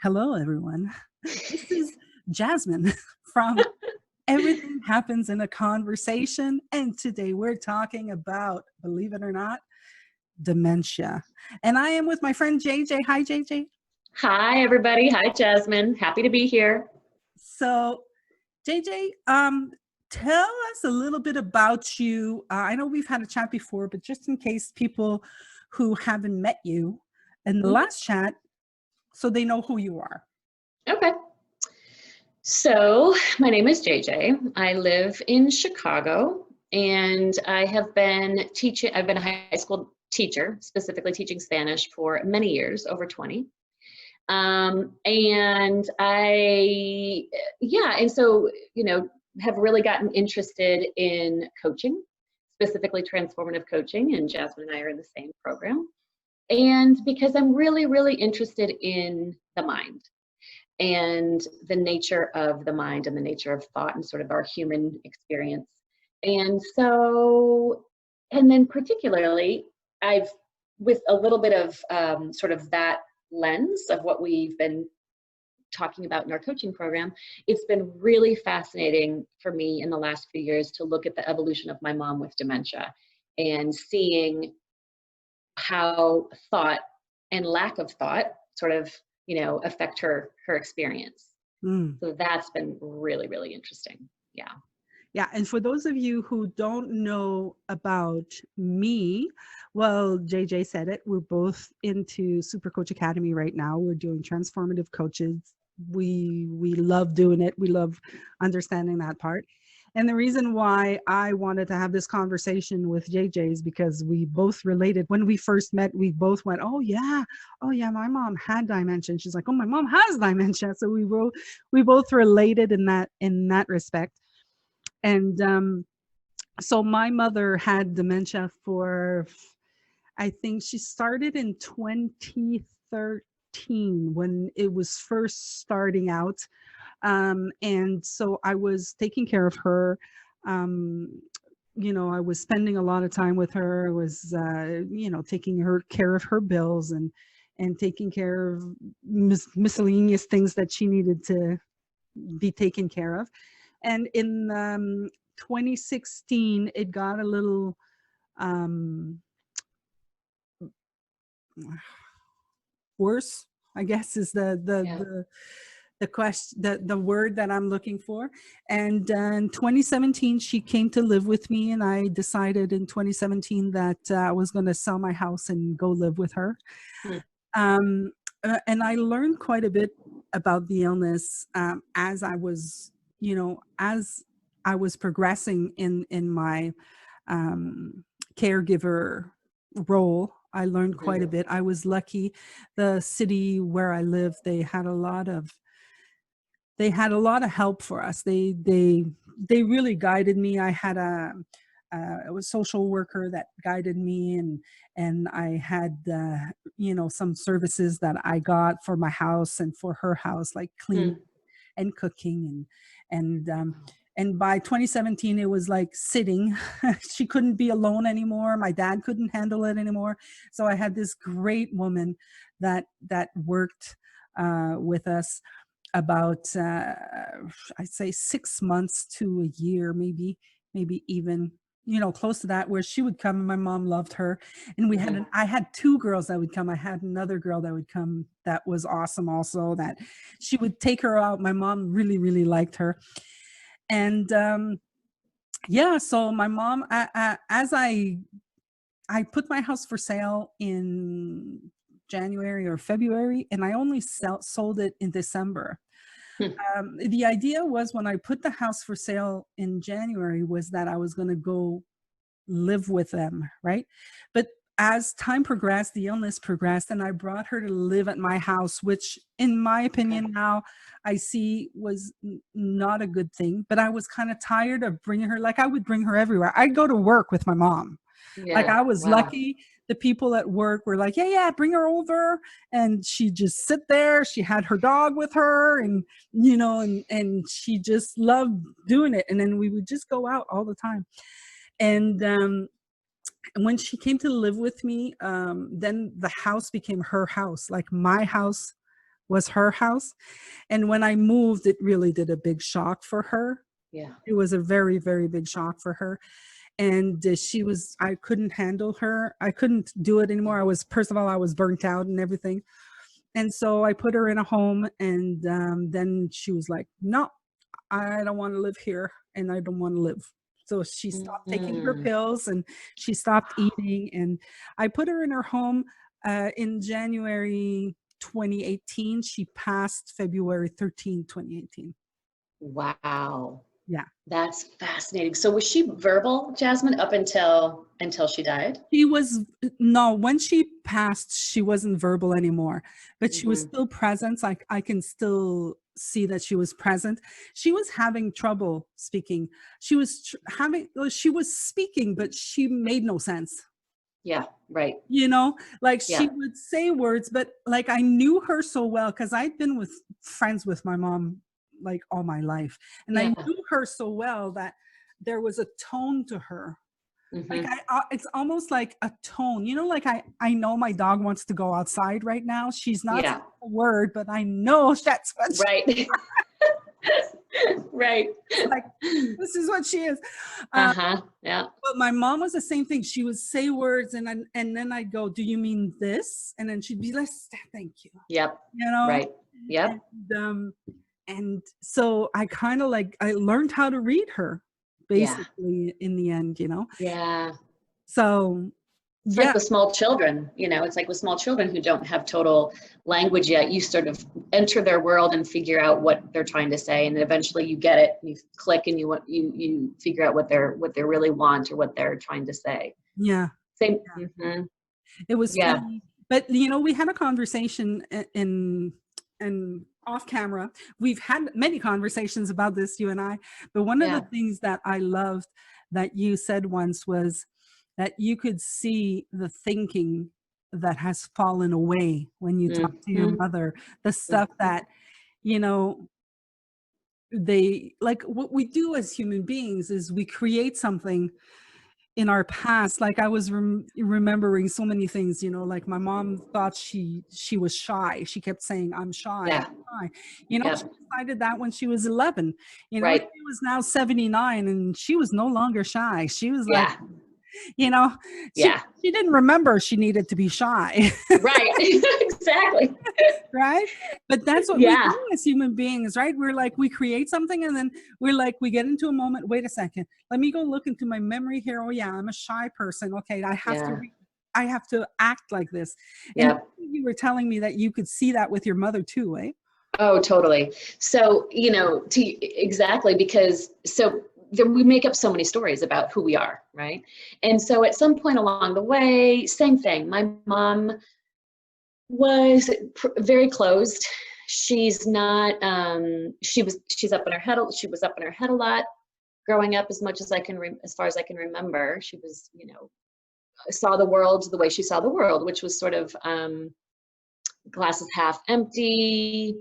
Hello, everyone. This is Jasmine from Everything Happens in a Conversation. And today we're talking about, believe it or not, dementia. And I am with my friend JJ. Hi, JJ. Hi, everybody. Hi, Jasmine. Happy to be here. So, JJ, tell us a little bit about you. I know we've had a chat before, but just in case people who haven't met you in the last chat, so they know who you are. Okay. So, my name is JJ. I live in Chicago, and I have been teaching. I've been a high school teacher, specifically teaching Spanish for many years, over 20. And so, have really gotten interested in coaching, specifically transformative coaching, and Jasmine and I are in the same program. And because I'm really, really interested in the mind and the nature of the mind and the nature of thought and sort of our human experience. And so, and then particularly, with a little bit of sort of that lens of what we've been talking about in our coaching program, it's been really fascinating for me in the last few years to look at the evolution of my mom with dementia and seeing how thought and lack of thought sort of, affect her experience. So that's been really, really interesting. Yeah. Yeah, and for those of you who don't know about me, well, JJ said it. We're both into Super Coach Academy right now. We're doing transformative coaches. We love doing it. We love understanding that part. And the reason why I wanted to have this conversation with JJ is because we both related. When we first met, we both went, oh yeah, my mom had dementia. And she's like, oh, my mom has dementia. So we both related in that respect. And so my mother had dementia for, I think she started in 2013 when it was first starting out. And so I was taking care of her. I was spending a lot of time with her. I was, taking care of her bills and taking care of miscellaneous things that she needed to be taken care of. And in 2016, it got a little worse, I guess is the question, the word that I'm looking for. And in 2017, she came to live with me, and I decided in 2017 that I was going to sell my house and go live with her. And I learned quite a bit about the illness as I was, as I was progressing in my caregiver role. I learned quite a bit. I was lucky. The city where I lived, they had a lot of help for us. They really guided me. I had a social worker that guided me, and I had some services that I got for my house and for her house, like cleaning and cooking and by 2017 it was like sitting. She couldn't be alone anymore. My dad couldn't handle it anymore. So I had this great woman that worked with us about I'd say 6 months to a year, maybe even close to that, where she would come, and my mom loved her. And we had I had two girls that would come. I had another girl that would come that was awesome also, that she would take her out. My mom really, really liked her. And so my mom, as I put my house for sale in January or February, and I only sold it in December. The idea was, when I put the house for sale in January, was that I was going to go live with them, right? But as time progressed, the illness progressed, and I brought her to live at my house, which in my opinion now I see was not a good thing. But I was kind of tired of bringing her. Like, I would bring her everywhere. I'd go to work with my mom. Like, I was lucky. The people at work were like, yeah, bring her over. And she'd just sit there. She had her dog with her, and, and she just loved doing it. And then we would just go out all the time. And when she came to live with me, then the house became her house. Like, my house was her house. And when I moved, it really did a big shock for her. Yeah. It was a very, very big shock for her. And I couldn't handle her. I couldn't do it anymore. First of all, I was burnt out and everything. And so I put her in a home, and then she was like, no, I don't want to live here, and I don't want to live. So she stopped taking her Mm. pills, and she stopped eating. And I put her in her home in January 2018. She passed February 13, 2018. Wow. Yeah. That's fascinating. So was she verbal, Jasmine, up until she died? She was no, when she passed, she wasn't verbal anymore, but she was Hmm. still present. Like I can still see that she was present. She was having trouble speaking. She was speaking, but she made no sense. Yeah, right. Like she Yeah, would say words, but like I knew her so well because I'd been with friends with my mom like all my life. And I yeah. knew her so well that there was a tone to her. Like Hmm. it's almost like a tone, like I know my dog wants to go outside right now. She's not saying Yeah, a word, but I know that's what right. Right. she's like. This is what she is. Uh-huh. Yeah. But my mom was the same thing. She would say words, and then I'd go, "Do you mean this?" And then she'd be like, "Thank you," Yep. you know. Right. Yep. And so I kind of like I learned how to read her, Yeah. basically in the end. Yeah. So It's like yeah, with small children, it's like with small children who don't have total language yet, you sort of enter their world and figure out what they're trying to say. And then eventually you get it, you click and you figure out what they really want or what they're trying to say. yeah. Same. Hmm. It was Yeah. funny, but we had a conversation in off camera. We've had many conversations about this, you and I. But one of the Yeah. things that I loved that you said once was that you could see the thinking that has fallen away when you talk to your Hmm. mother, the stuff that, you know, they like what we do as human beings is we create something in our past. Like I was remembering so many things, like my mom thought she was shy. She kept saying, I'm shy, Yeah. I'm shy. Yeah. She decided that when she was 11. Right. She was now 79 and she was no longer shy. She was like, Yeah. you know she Yeah. she didn't remember she needed to be shy. Right. Exactly. Right? But that's what we Yeah. do as human beings, right? We're like, we create something and then we get into a moment. Wait a second. Let me go look into my memory here. Oh yeah, I'm a shy person. Okay, Yeah. I have to act like this. And Yeah. you were telling me that you could see that with your mother too, eh? Oh, totally. So, exactly, because we make up so many stories about who we are, right? And so at some point along the way, same thing. My mom was very closed. She's not, she's up in her head. She was up in her head a lot growing up, as much as as far as I can remember. She was, saw the world the way she saw the world, which was sort of, glasses half empty.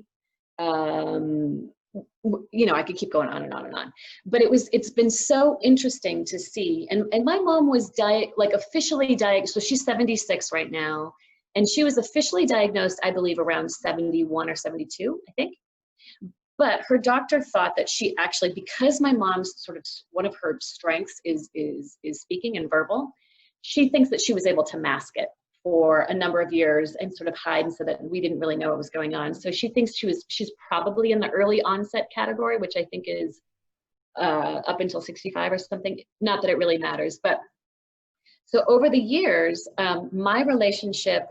I could keep going on and on and on, but it's been so interesting to see. And my mom was officially diagnosed. So she's 76 right now, and she was officially diagnosed, I believe, around 71 or 72, I think. But her doctor thought that she actually, because my mom's sort of one of her strengths is speaking and verbal, she thinks that she was able to mask it for a number of years and sort of hide, and so that we didn't really know what was going on. So she thinks she's probably in the early onset category, which I think is up until 65 or something. Not that it really matters, but so over the years, my relationship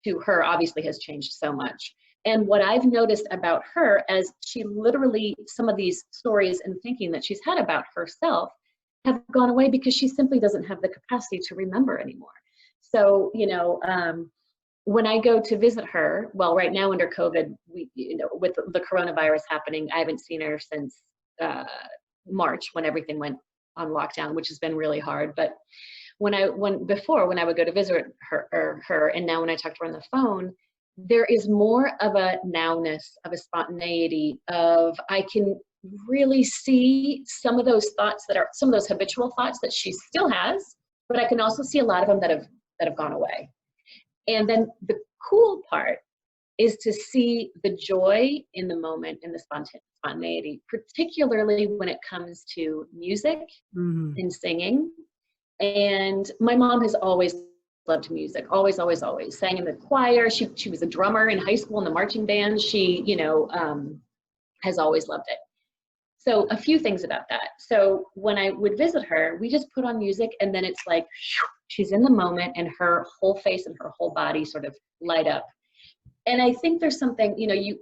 to her obviously has changed so much. And what I've noticed about her, as she literally, some of these stories and thinking that she's had about herself have gone away because she simply doesn't have the capacity to remember anymore. So, when I go to visit her, well, right now under COVID, with the coronavirus happening, I haven't seen her since March, when everything went on lockdown, which has been really hard. But when I would go to visit her, and now when I talk to her on the phone, there is more of a nowness, of a spontaneity, of I can really see some of those thoughts some of those habitual thoughts that she still has, but I can also see a lot of them that have gone away. And then the cool part is to see the joy in the moment and the spontaneity, particularly when it comes to music Mhm. and singing. And my mom has always loved music, always, always, always sang in the choir. She was a drummer in high school in the marching band. She, has always loved it. So a few things about that. So when I would visit her, we just put on music, and then it's like she's in the moment and her whole face and her whole body sort of light up. And I think there's something,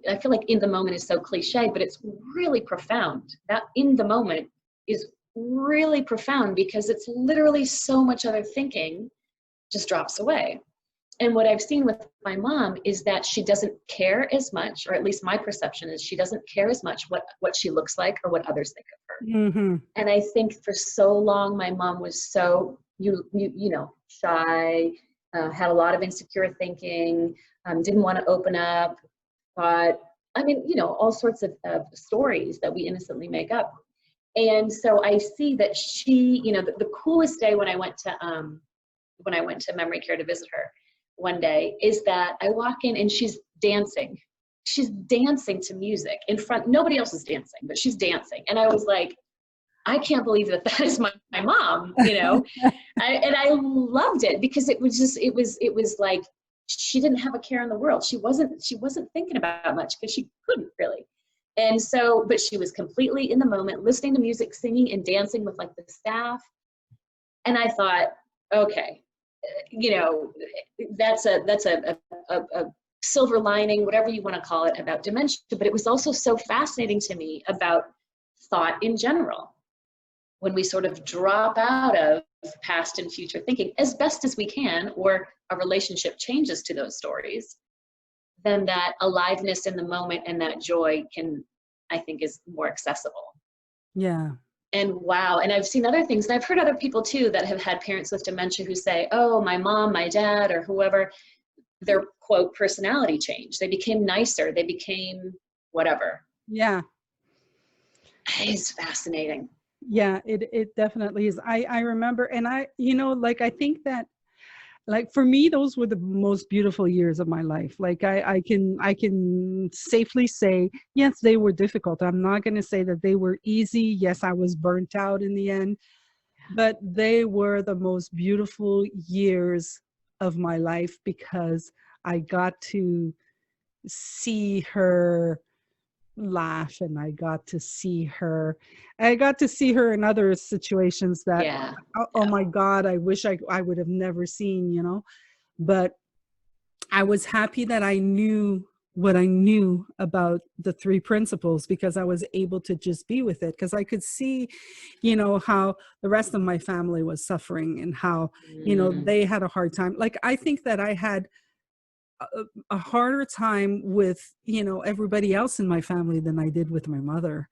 I feel like in the moment is so cliche, but it's really profound. That in the moment is really profound because it's literally so much other thinking just drops away. And what I've seen with my mom is that she doesn't care as much, or at least my perception is she doesn't care as much what she looks like or what others think of her. Mhm. And I think for so long, my mom was so, shy, had a lot of insecure thinking, didn't want to open up, thought, all sorts of stories that we innocently make up. And so I see that she, the coolest day when I went to memory care to visit her one day is that I walk in and she's dancing. She's dancing to music in front. Nobody else is dancing, but she's dancing. And I was like, I can't believe that is my mom, and I loved it because it was like, she didn't have a care in the world. She wasn't thinking about much because she couldn't really. And so, but she was completely in the moment, listening to music, singing and dancing with like the staff. And I thought, okay, that's a silver lining, whatever you want to call it, about dementia. But it was also so fascinating to me about thought in general. When we sort of drop out of past and future thinking as best as we can, or a relationship changes to those stories, then that aliveness in the moment and that joy I think is more accessible. Yeah. And wow. And I've seen other things, and I've heard other people too that have had parents with dementia who say, oh, my mom, my dad, or whoever, their quote personality changed. They became nicer. They became whatever. Yeah. It's fascinating. Yeah, it definitely is. I remember, and I think that, like, for me, those were the most beautiful years of my life. Like, I can safely say, yes, they were difficult. I'm not going to say that they were easy. Yes, I was burnt out in the end, but they were the most beautiful years of my life because I got to see her laugh, and I got to see her in other situations that, Yeah. oh my God, I wish I would have never seen, but I was happy that I knew what I knew about the three principles, because I was able to just be with it, because I could see, how the rest of my family was suffering, and how, Mm. they had a hard time. Like, I think that I had a harder time with, everybody else in my family than I did with my mother,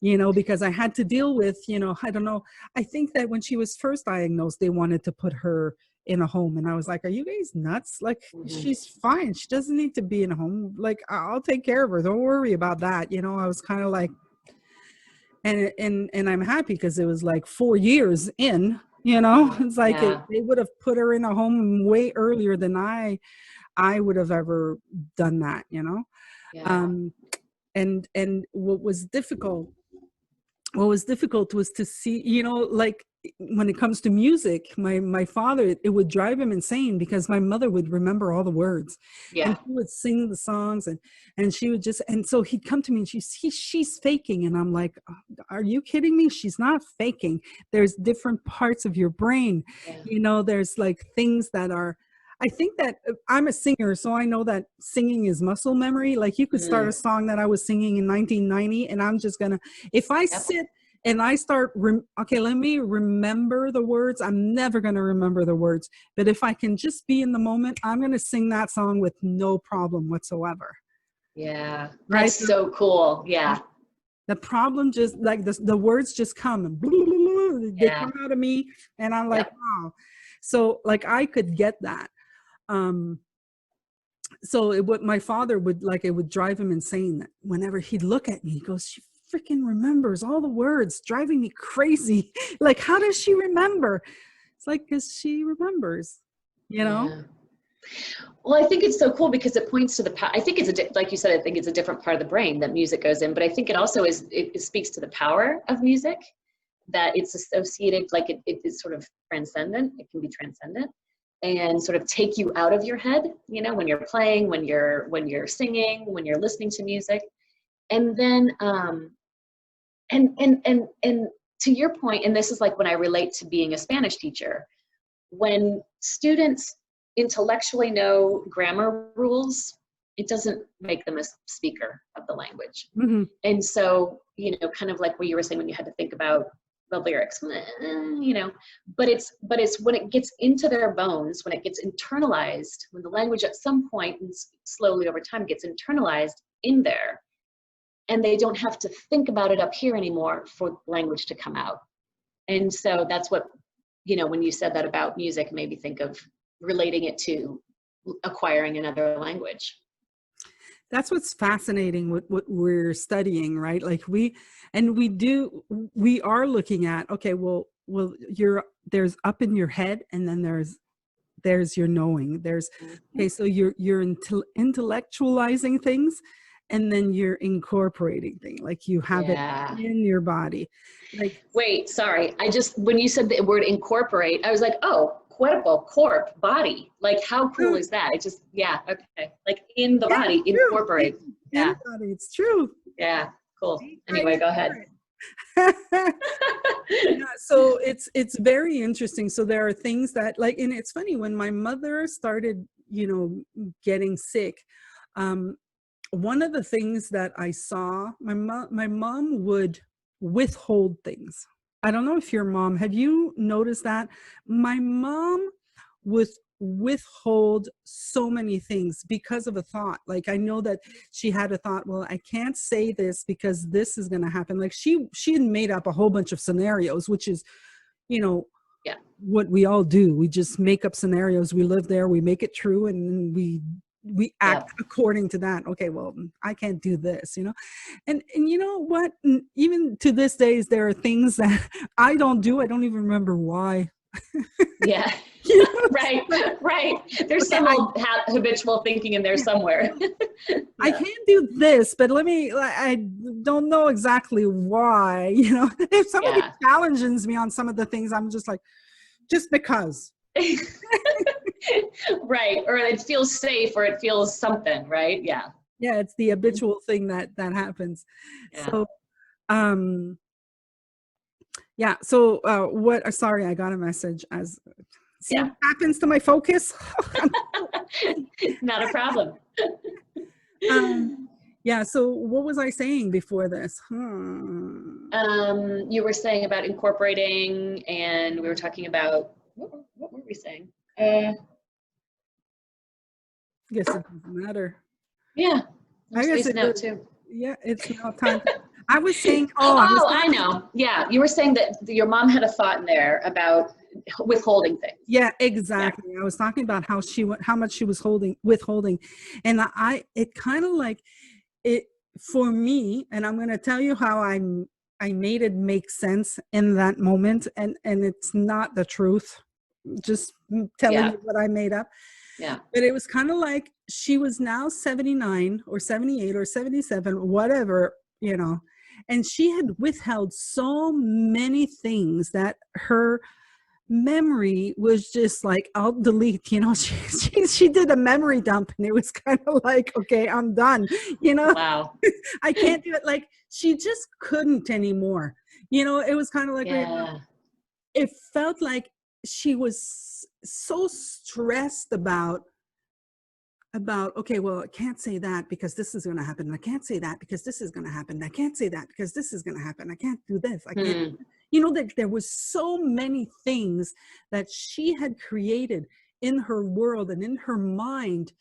because I had to deal with, I don't know. I think that when she was first diagnosed, they wanted to put her in a home. And I was like, are you guys nuts? Like, Mm-hmm. she's fine. She doesn't need to be in a home. Like, I'll take care of her. Don't worry about that. I was kind of like, and I'm happy because it was like 4 years in, it's like Yeah. they would have put her in a home way earlier than I would have ever done that, Yeah. um, and what was difficult was to see, like, when it comes to music, my father, it would drive him insane because my mother would remember all the words, and Yeah. she would sing the songs, and she would just, and so he'd come to me and she's faking, and I'm like, "Oh, are you kidding me? She's not faking. There's different parts of your brain, Yeah. there's like things that are, I think that I'm a singer, so I know that singing is muscle memory. Like, you could start Mm. a song that I was singing in 1990, and I'm just gonna, if I Yep. sit and I start, okay, let me remember the words. I'm never gonna remember the words, but if I can just be in the moment, I'm gonna sing that song with no problem whatsoever. Yeah. Right? That's so cool. Yeah. The problem just, like, the words just come and they Yeah. come out of me, and I'm like, Yep. wow. So, like, I could get that. Um, so my father would, like, it would drive him insane that whenever he'd look at me, he goes, she freaking remembers all the words, driving me crazy. Like, how does she remember? It's like, because she remembers, you know? Yeah. Well, I think it's so cool because it points to the I think it's like you said, I think it's a different part of the brain that music goes in, but I think it also it speaks to the power of music, that it's associated, like it is sort of transcendent. It can be transcendent and sort of take you out of your head, you know, when you're playing, when you're singing, when you're listening to music. And then and to your point, and this is like when I relate to being a Spanish teacher, when students intellectually know grammar rules, it doesn't make them a speaker of the language. Mm-hmm. And so, you know, kind of like what you were saying when you had to think about the lyrics, you know, but it's when it gets into their bones, when it gets internalized, when the language at some point and slowly over time gets internalized in there, and they don't have to think about it up here anymore for language to come out. And so that's what, you know, when you said that about music, made me think of relating it to acquiring another language. That's what's fascinating with what we're studying, right? Like we are looking at, okay, well, there's up in your head, and then there's your knowing. There's, okay, so you're intellectualizing things, and then you're incorporating things, like you have it in your body. Like, wait, sorry, when you said the word incorporate, I was like, oh, cuerpo, corp, body. Like, how cool is that? It just, okay. Like in the body, incorporate. In the body, it's true. Yeah, cool. Anyway, go ahead. So it's very interesting. So there are things that, like, and it's funny, when my mother started, you know, getting sick, one of the things that I saw, my mom would withhold things. I don't know if your mom, have you noticed that? My mom would withhold so many things because of a thought. Like, I know that she had a thought, well, I can't say this because this is going to happen. Like she had made up a whole bunch of scenarios, which is, you know, what we all do. We just make up scenarios. We live there, we make it true, and we act according to that. Okay, well, I can't do this, you know. And you know what? Even to this days, there are things that I don't do. I don't even remember why. Yeah. You know? Right. There's some old habitual thinking in there somewhere. I can't do this, but I don't know exactly why, you know. If somebody challenges me on some of the things, I'm just like, just because. Right. Or it feels safe, or it feels something, right? Yeah. Yeah, it's the habitual thing that happens. So sorry, I got a message as what happens to my focus. Not a problem. So what was I saying before this? You were saying about incorporating, and we were talking about, what were we saying? I guess it doesn't matter. Yeah. I guess it does too. Yeah, it's now time. I was saying, I know. Yeah, you were saying that your mom had a thought in there about withholding things. Yeah, exactly. I was talking about how much she was withholding, and it kind of like it for me. And I'm going to tell you how I made it make sense in that moment, and it's not the truth. Just telling you what I made up. Yeah. But it was kind of like she was now 79 or 78 or 77, whatever, you know, and she had withheld so many things that her memory was just like, I'll delete, you know. She did a memory dump, and it was kind of like, okay, I'm done, you know. Wow. I can't do it. Like, she just couldn't anymore, you know. It was kind of like, it felt like she was so stressed about, okay, well, I can't say that because this is going to happen. I can't say that because this is going to happen. I can't say that because this is going to happen. I can't do this. I can't, you know, that there was so many things that she had created in her world and in her mind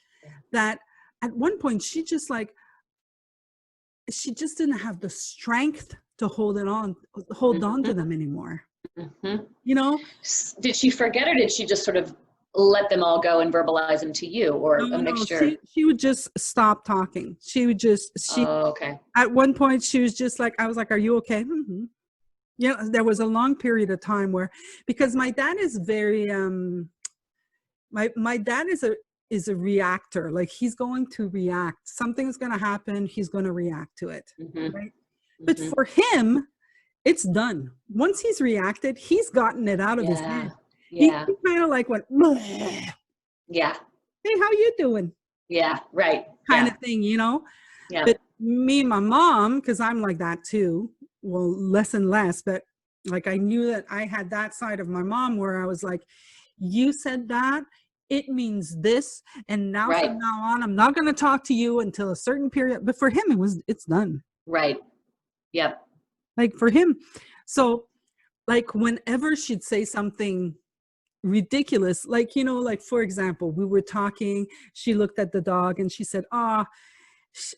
that at one point she just didn't have the strength to hold on to them anymore. You know, did she forget, or did she just sort of let them all go and verbalize them to you, or a mixture? She would just stop talking. She would just, okay. At one point she was just like, I was like, are you okay? Mm-hmm. You know, there was a long period of time where, because my dad is very, my dad is is a reactor. Like he's going to react. Something's going to happen. He's going to react to it. Mm-hmm. Right. But Mm-hmm. for him, it's done. Once he's reacted, he's gotten it out of his Yeah. head. Yeah. He kind of like went, "Bleh. Yeah. Hey, how you doing?" Yeah. Right. Kind Yeah. of thing, you know? Yeah. But me and my mom, because I'm like that too, well, less and less, but like I knew that I had that side of my mom where I was like, you said that, it means this, and now Right. from now on, I'm not going to talk to you until a certain period. But for him, it's done. Right. Yep. Like for him. So like whenever she'd say something ridiculous, like, you know, like for example, we were talking, she looked at the dog and she said, I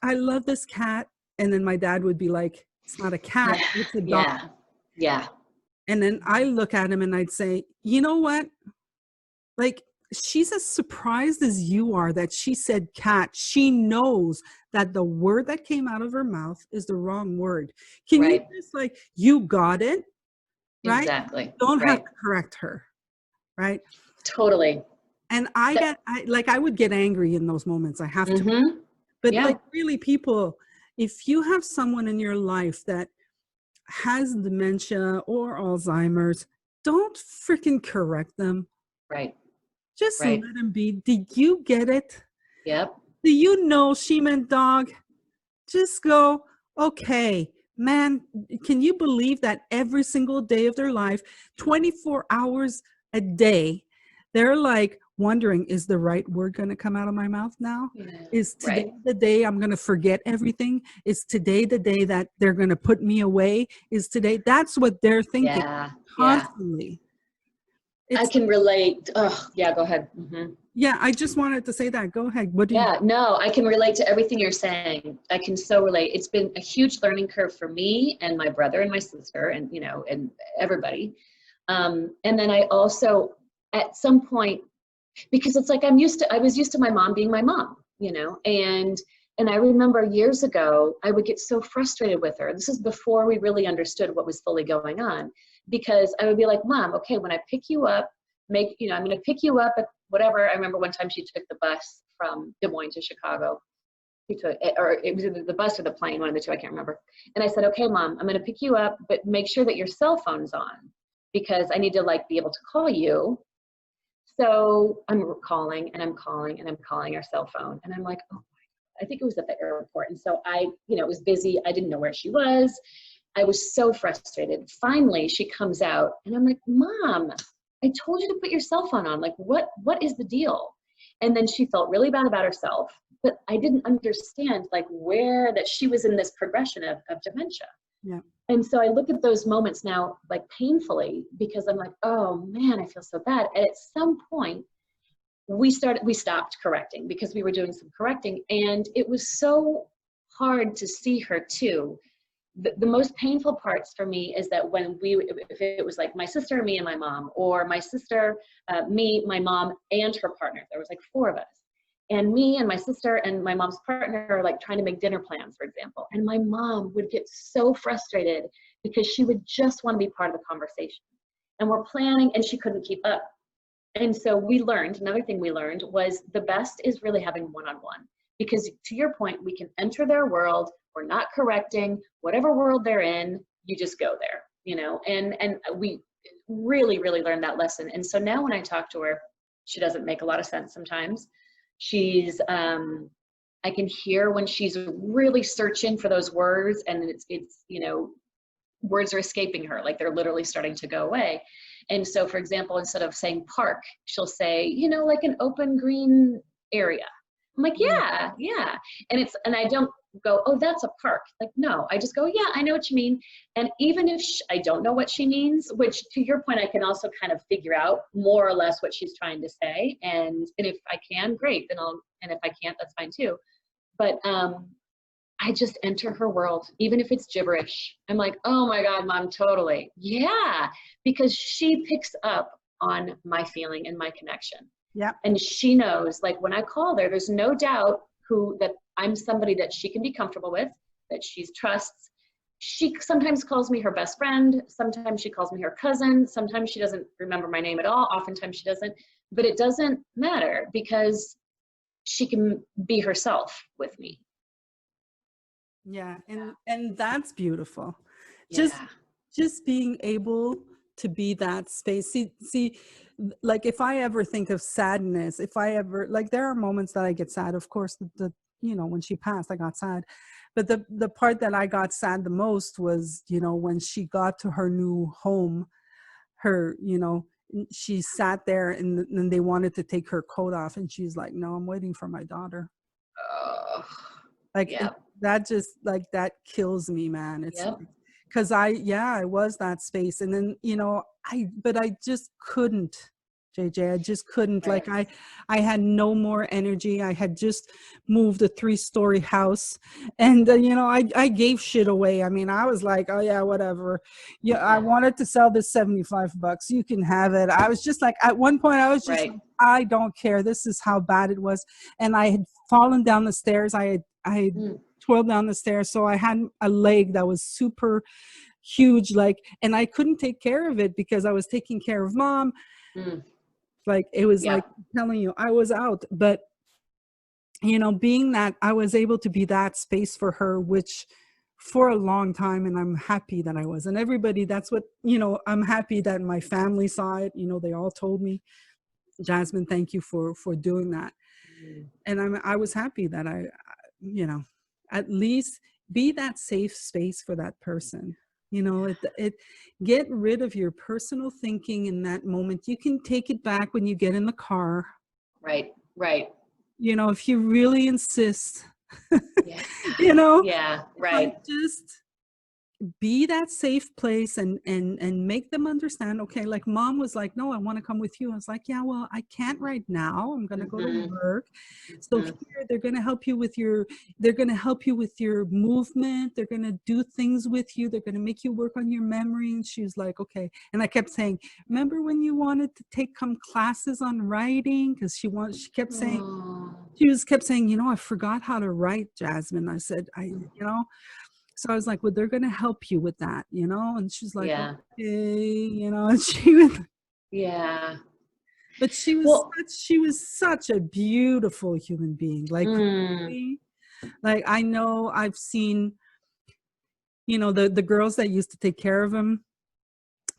love this cat. And then my dad would be like, it's not a cat, Yeah. it's a dog. Yeah. Yeah. And then I look at him and I'd say, you know what? Like, she's as surprised as you are that she said cat. She knows that the word that came out of her mouth is the wrong word. Can you Right. just like, you got it, right? Exactly. Don't have Right. to correct her, right? Totally. And I would get angry in those moments. I have to. Mm-hmm. But Yeah. like really people, if you have someone in your life that has dementia or Alzheimer's, don't freaking correct them. Right. Just Right. let them be. Did you get it? Yep. Do you know she meant dog? Just go, okay, man, can you believe that every single day of their life, 24 hours a day, they're like wondering, is the right word going to come out of my mouth now? Yeah. Is today Right. the day I'm going to forget everything? Is today the day that they're going to put me away? Is today? That's what they're thinking Yeah. Yeah. constantly. I It's can relate. Oh, yeah. Go ahead. Mm-hmm. yeah, I just wanted to say that. Go ahead. What do you? Yeah, no, I can relate to everything you're saying. I can so relate. It's been a huge learning curve for me and my brother and my sister and, you know, and everybody. And then I also, at some point, because it's like I was used to my mom being my mom, you know, and I remember years ago, I would get so frustrated with her. This is before we really understood what was fully going on, because I would be like, Mom, okay, when I pick you up, I'm going to pick you up at whatever. I remember one time she took the bus from Des Moines to Chicago. Or it was either the bus or the plane, one of the two, I can't remember. And I said, okay, Mom, I'm going to pick you up, but make sure that your cell phone's on because I need to like be able to call you. So I'm calling and I'm calling and I'm calling our cell phone. And I'm like, oh, I think it was at the airport. And so it was busy. I didn't know where she was. I was so frustrated. Finally, she comes out and I'm like, Mom, I told you to put your cell phone on. Like, what is the deal? And then she felt really bad about herself, but I didn't understand like where that she was in this progression of dementia. Yeah. And so I look at those moments now, like painfully, because I'm like, oh man, I feel so bad. And at some point we stopped correcting because we were doing some correcting. And it was so hard to see her too. The most painful parts for me is that if it was like my sister, me and my mom, or my sister, me, my mom, and her partner, there was like 4 of us. And me and my sister and my mom's partner are like trying to make dinner plans, for example. And my mom would get so frustrated because she would just want to be part of the conversation. And we're planning and she couldn't keep up. And so another thing we learned was the best is really having one-on-one. Because to your point, we can enter their world, we're not correcting, whatever world they're in, you just go there, you know, and we really, really learned that lesson. And so now when I talk to her, she doesn't make a lot of sense sometimes. She's, I can hear when she's really searching for those words and it's, you know, words are escaping her, like they're literally starting to go away. And so, for example, instead of saying park, she'll say, you know, like an open green area. I'm like, yeah. And I don't go, oh, that's a park. Like, no, I just go, yeah, I know what you mean. And even if I don't know what she means, which to your point, I can also kind of figure out more or less what she's trying to say. And if I can, great, then and if I can't, that's fine too. But I just enter her world, even if it's gibberish. I'm like, oh my God, Mom, totally. Yeah, because she picks up on my feeling and my connection. Yeah. And she knows, like when I call her, there's no doubt that I'm somebody that she can be comfortable with, that she trusts. She sometimes calls me her best friend. Sometimes she calls me her cousin. Sometimes she doesn't remember my name at all. Oftentimes she doesn't, but it doesn't matter because she can be herself with me. Yeah, and that's beautiful. Just Yeah. just being able to be that space. Like if I ever think of sadness, if I ever like there are moments that I get sad. Of course, when she passed, I got sad. But the part that I got sad the most was, when she got to her new home, she sat there and they wanted to take her coat off and she's like, "No, I'm waiting for my daughter." Oh, Like yeah. that just like that kills me, man. It's Yep. because I was that space. And then, but I just couldn't, JJ. I just couldn't. Right. Like I had no more energy. I had just moved a 3-story house, and I gave shit away. I mean, I was like, oh yeah, whatever. Yeah, I Yeah. wanted to sell this $75. You can have it. I was just like, at one point, I was just Right. like, I don't care. This is how bad it was. And I had fallen down the stairs. I had Mm. twirled down the stairs, so I had a leg that was super huge, and I couldn't take care of it because I was taking care of mom. Mm. Like it was Yep. like telling you I was out. But being that I was able to be that space for her, which for a long time, and I'm happy that I was. And everybody, that's what, I'm happy that my family saw it. They all told me, Jasmine, thank you for doing that. Mm. And I was happy that I at least be that safe space for that person. It get rid of your personal thinking in that moment. You can take it back when you get in the car. Right. Right. If you really insist. Yeah. Yeah. Right. Like just be that safe place and make them understand. Okay, like mom was like, no, I want to come with you. I was like, yeah, well, I can't right now, I'm going to go to Mhm. work. So Mhm. here they're going to help you with your movement. They're going to do things with you. They're going to make you work on your memory. And she was like, okay. And I kept saying, remember when you wanted to take some classes on writing? Because she kept saying, Oh. kept saying, I forgot how to write, Jasmine. I said, so I was like, well, they're going to help you with that, and she's like, Yeah. okay, and she was, Yeah. but Well. she was such a beautiful human being. Like, Mm. really, like, I know I've seen, the girls that used to take care of him.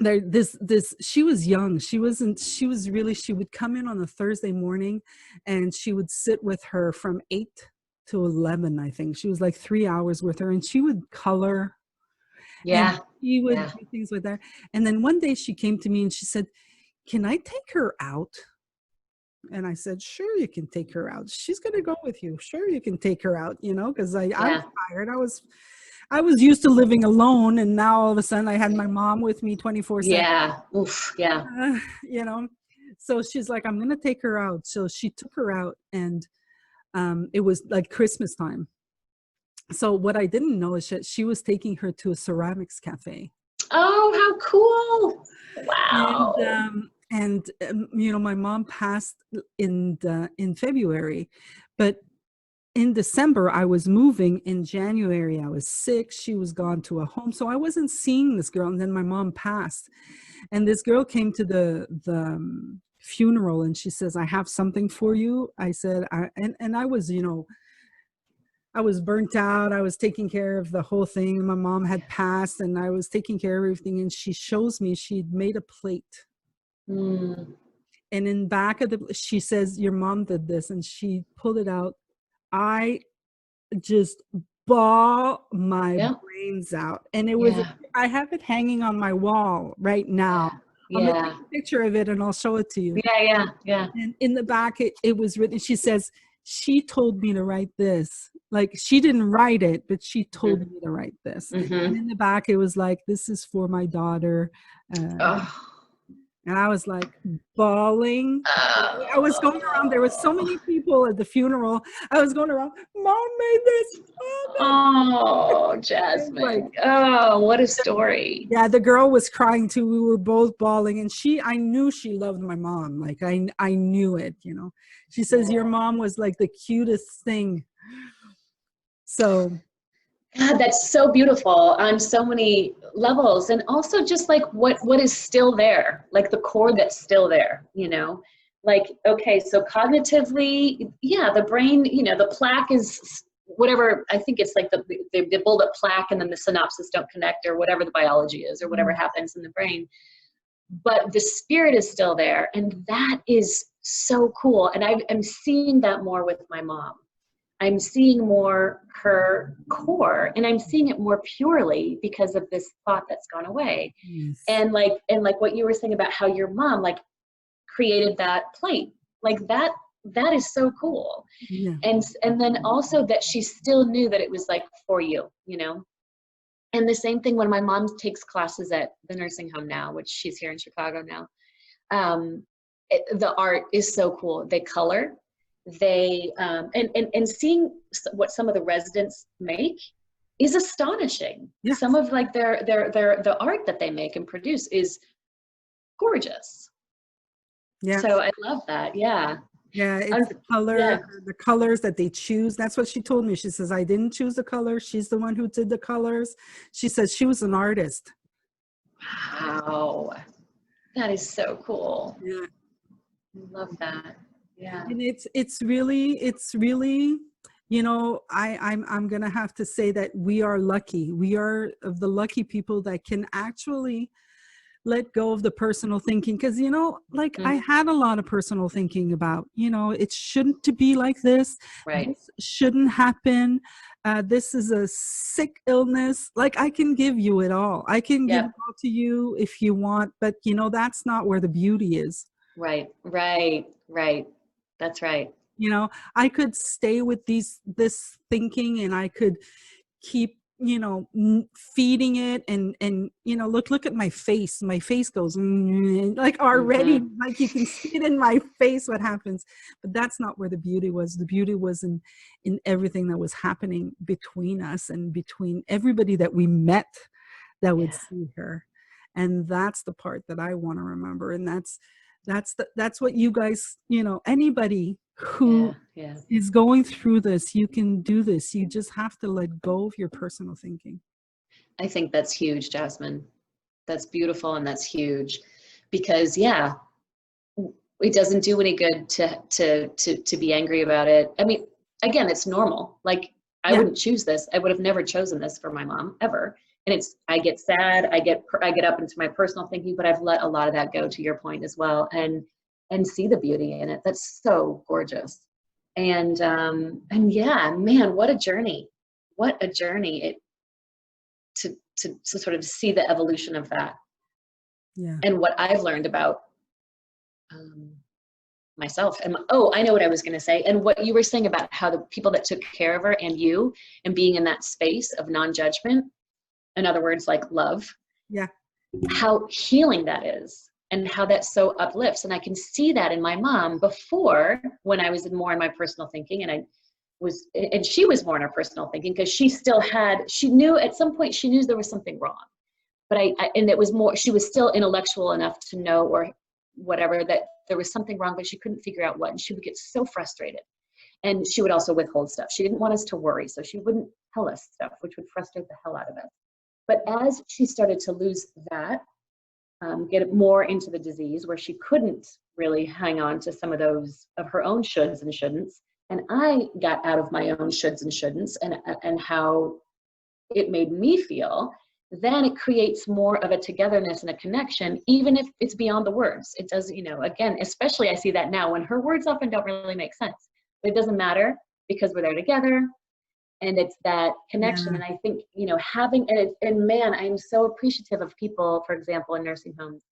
She was young. She would come in on a Thursday morning and she would sit with her from 8 to 11, I think. She was like 3 hours with her, and she would color. And Yeah. she would Yeah. do things with her. And then one day she came to me and she said, can I take her out? And I said, sure, you can take her out. She's going to go with you. Sure, you can take her out, because I was Yeah. tired. I was used to living alone. And now all of a sudden I had my mom with me 24/7, Yeah. Oof. Yeah. you know? So she's like, I'm going to take her out. So she took her out, and it was like Christmas time. So what I didn't know is that she was taking her to a ceramics cafe. Oh, how cool. And Wow. my mom passed in February, but in December I was moving. In January I was sick. She was gone to a home, so I wasn't seeing this girl. And then my mom passed, and this girl came to the funeral, and she says, I have something for you. I said, and I was, I was burnt out. I was taking care of the whole thing. My mom had passed and I was taking care of everything. And she shows me, she'd made a plate. Mm. And in back of she says, your mom did this. And she pulled it out. I just bawl my Yeah. brains out. And Yeah. I have it hanging on my wall right now. Yeah. I'm going to take Yeah. a picture of it and I'll show it to you. Yeah. Yeah. Yeah. And in the back, it was written. She says, she told me to write this. Like, she didn't write it, but she told me to write this. And Mm-hmm. in the back, it was like, this is for my daughter. Oh. And I was like bawling. I was going around. There was so many Oh. people at the funeral. I was going around, mom made this. Oh, Like, Jasmine. Oh, what a story. yeah, the girl was crying too. We were both bawling, and I knew she loved my mom. Like I knew it, She says, your mom was like the cutest thing. So God, that's so beautiful on so many levels. And also just like what is still there, like the core that's still there, Like, okay, so cognitively, yeah, the brain, the plaque is whatever. I think it's like they build up plaque and then the synapses don't connect, or whatever the biology is, or whatever happens in the brain. But the spirit is still there. And that is so cool. And I'm seeing that more with my mom. I'm seeing more her core, and I'm seeing it more purely because of this thought that's gone away. Yes. And like what you were saying about how your mom like created that plate, like that is so cool. Yeah. And then also that she still knew that it was like for you, And the same thing when my mom takes classes at the nursing home now, which she's here in Chicago now. The art is so cool. They color, they and seeing what some of the residents make is astonishing. Yeah. Some of like the art that they make and produce is gorgeous. Yeah. So I love that. Yeah. Yeah, it's the color, Yeah. the colors that they choose. That's what she told me. She says, I didn't choose the color. She's the one who did the colors. She says she was an artist. Wow. That is so cool. Yeah. I love that. Yeah. And it's really, I'm gonna have to say that we are lucky. We are of the lucky people that can actually let go of the personal thinking, because I had a lot of personal thinking about it shouldn't to be like this. Right. This shouldn't happen. This is a sick illness. Like, I can give you it all. I can give it all to you if you want, but that's not where the beauty is. Right. That's right. I could stay with this thinking, and I could keep feeding it, and look at my face. My face goes like already, like you can see it in my face what happens. But that's not where the beauty was. The beauty was in everything that was happening between us and between everybody that we met that would see her. And that's the part that I want to remember. And that's what you guys, anybody who is going through this, you can do this. You just have to let go of your personal thinking. I think that's huge, Jasmine. That's beautiful, and that's huge, because it doesn't do any good to be angry about it. I mean, again, it's normal. Like, I wouldn't choose this. I would have never chosen this for my mom ever. And I get sad. I get up into my personal thinking, but I've let a lot of that go, to your point as well, and see the beauty in it. That's so gorgeous. And yeah, man, what a journey. What a journey to sort of see the evolution of that. Yeah. And what I've learned about myself. And I know what I was going to say. And what you were saying about how the people that took care of her and you, and being in that space of non-judgment, in other words, like love. Yeah. How healing that is, and how that so uplifts. And I can see that in my mom before, when I was more in my personal thinking, and she was more in her personal thinking, because she knew at some point, she knew there was something wrong. But and it was more, she was still intellectual enough to know, or whatever, that there was something wrong, but she couldn't figure out what. And she would get so frustrated. And she would also withhold stuff. She didn't want us to worry, so she wouldn't tell us stuff, which would frustrate the hell out of us. But as she started to lose that, get more into the disease, where she couldn't really hang on to some of those of her own shoulds and shouldn'ts, and I got out of my own shoulds and shouldn'ts, and how it made me feel, then it creates more of a togetherness and a connection, even if it's beyond the words. It does, again, especially I see that now when her words often don't really make sense. But it doesn't matter, because we're there together. And it's that connection. And I think, having, and man, I'm so appreciative of people, for example, in nursing homes,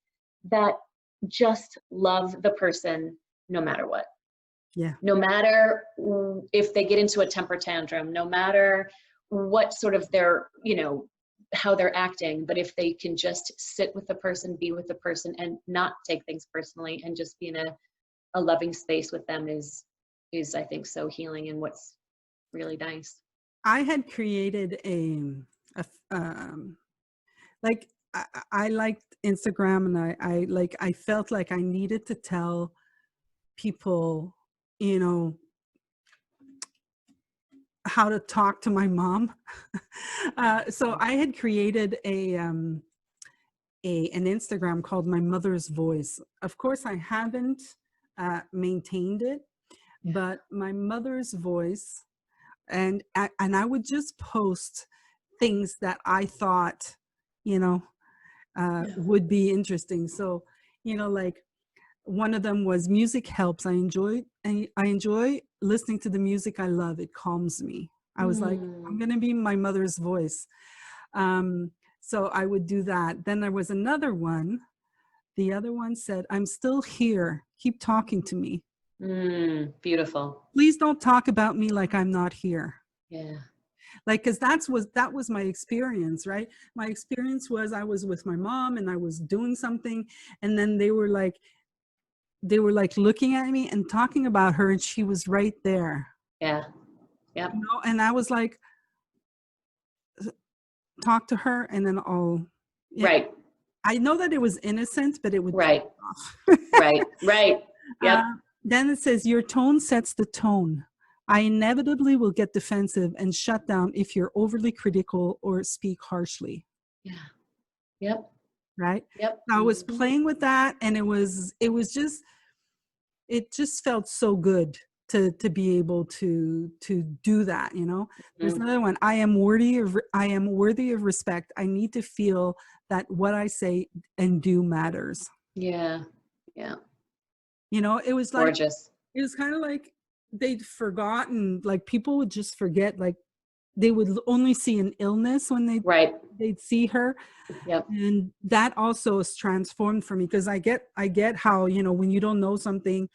that just love the person no matter what. Yeah. No matter if they get into a temper tantrum, no matter what sort of their, how they're acting, but if they can just sit with the person, be with the person, and not take things personally, and just be in a loving space with them is I think so healing, and what's really nice. I had created I liked Instagram, and I felt like I needed to tell people, how to talk to my mom. So I had created an Instagram called My Mother's Voice. Of course, I haven't maintained it, but my mother's voice, and I would just post things that I thought, you know, Yeah. would be interesting. So, like one of them was music helps. I enjoy listening to the music I love. It calms me. I was like, I'm going to be my mother's voice. So I would do that. Then there was another one. The other one said, I'm still here. Keep talking to me. Beautiful. Please don't talk about me like I'm not here. Yeah. Like, because that was my experience, right? My experience was I was with my mom and I was doing something, and then they were like looking at me and talking about her, and she was right there. Yeah. Yep. And I was like, talk to her, and then Right. I know that it was innocent, but it would Right. off. Right. Yep. Then it says, your tone sets the tone. I inevitably will get defensive and shut down if you're overly critical or speak harshly. Yeah. Yep. Right. Yep. I was playing with that, and it just felt so good to be able to do that. There's another one. I am worthy of respect. I need to feel that what I say and do matters. Yeah. Yeah. It was like, Gorgeous. it was kind of like they'd forgotten, like people would just forget, like they would only see an illness when they'd see her. Yep. And that also is transformed for me, because I get how, when you don't know something,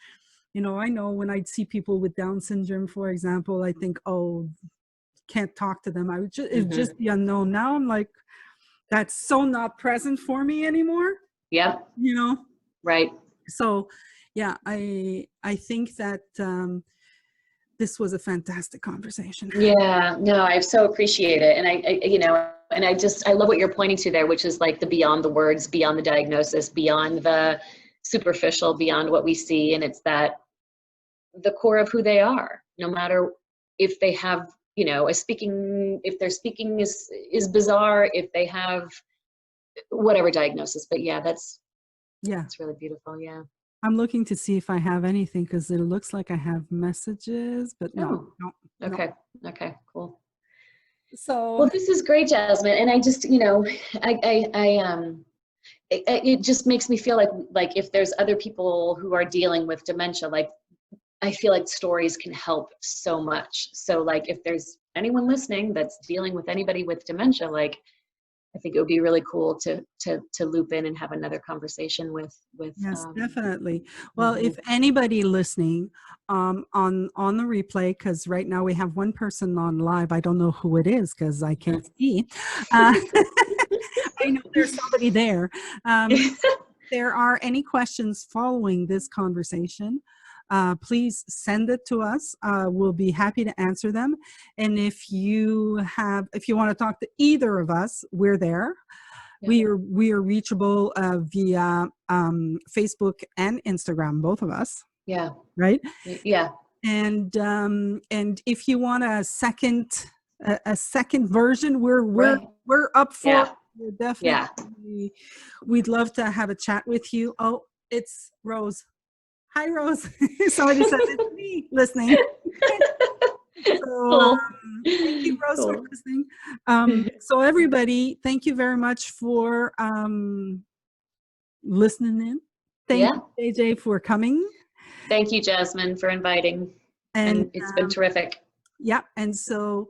I know when I'd see people with Down syndrome, for example, I think, oh, can't talk to them. It'd just be unknown. Now I'm like, that's so not present for me anymore. Yep. Right. So yeah, I think that this was a fantastic conversation. Yeah, no, I so appreciate it. And I love what you're pointing to there, which is like the beyond the words, beyond the diagnosis, beyond the superficial, beyond what we see. And it's that the core of who they are, no matter if they have, if their speaking is bizarre, if they have whatever diagnosis. But yeah, that's really beautiful. Yeah. I'm looking to see if I have anything, because it looks like I have messages, but no. Okay. Okay, cool. So, well, this is great, Jasmine. And I just, it just makes me feel like if there's other people who are dealing with dementia, like I feel like stories can help so much. So like if there's anyone listening that's dealing with anybody with dementia, like I think it would be really cool to loop in and have another conversation with. Yes, definitely. Well, if anybody listening on the replay, because right now we have one person on live, I don't know who it is because I can't see. I know there's somebody there. If there are any questions following this conversation, please send it to us. We'll be happy to answer them. And if you want to talk to either of us, we're there. Yeah. We are reachable via Facebook and Instagram, both of us. Yeah. Right. Yeah. And if you want a second version, we're up for. Yeah. We're definitely. We'd love to have a chat with you. Oh, it's Rose. Hi, Rose. Somebody said it's me listening. So thank you, Rose, for listening. So everybody, thank you very much for listening in. Thank you, AJ, for coming. Thank you, Jasmine, for inviting. And it's been terrific. Yeah. And so,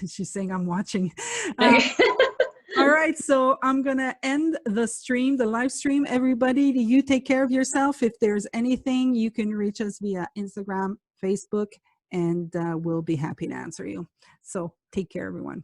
she's saying I'm watching. All right, so I'm going to end the live stream. Everybody, you take care of yourself. If there's anything, you can reach us via Instagram, Facebook, and we'll be happy to answer you. So take care, everyone.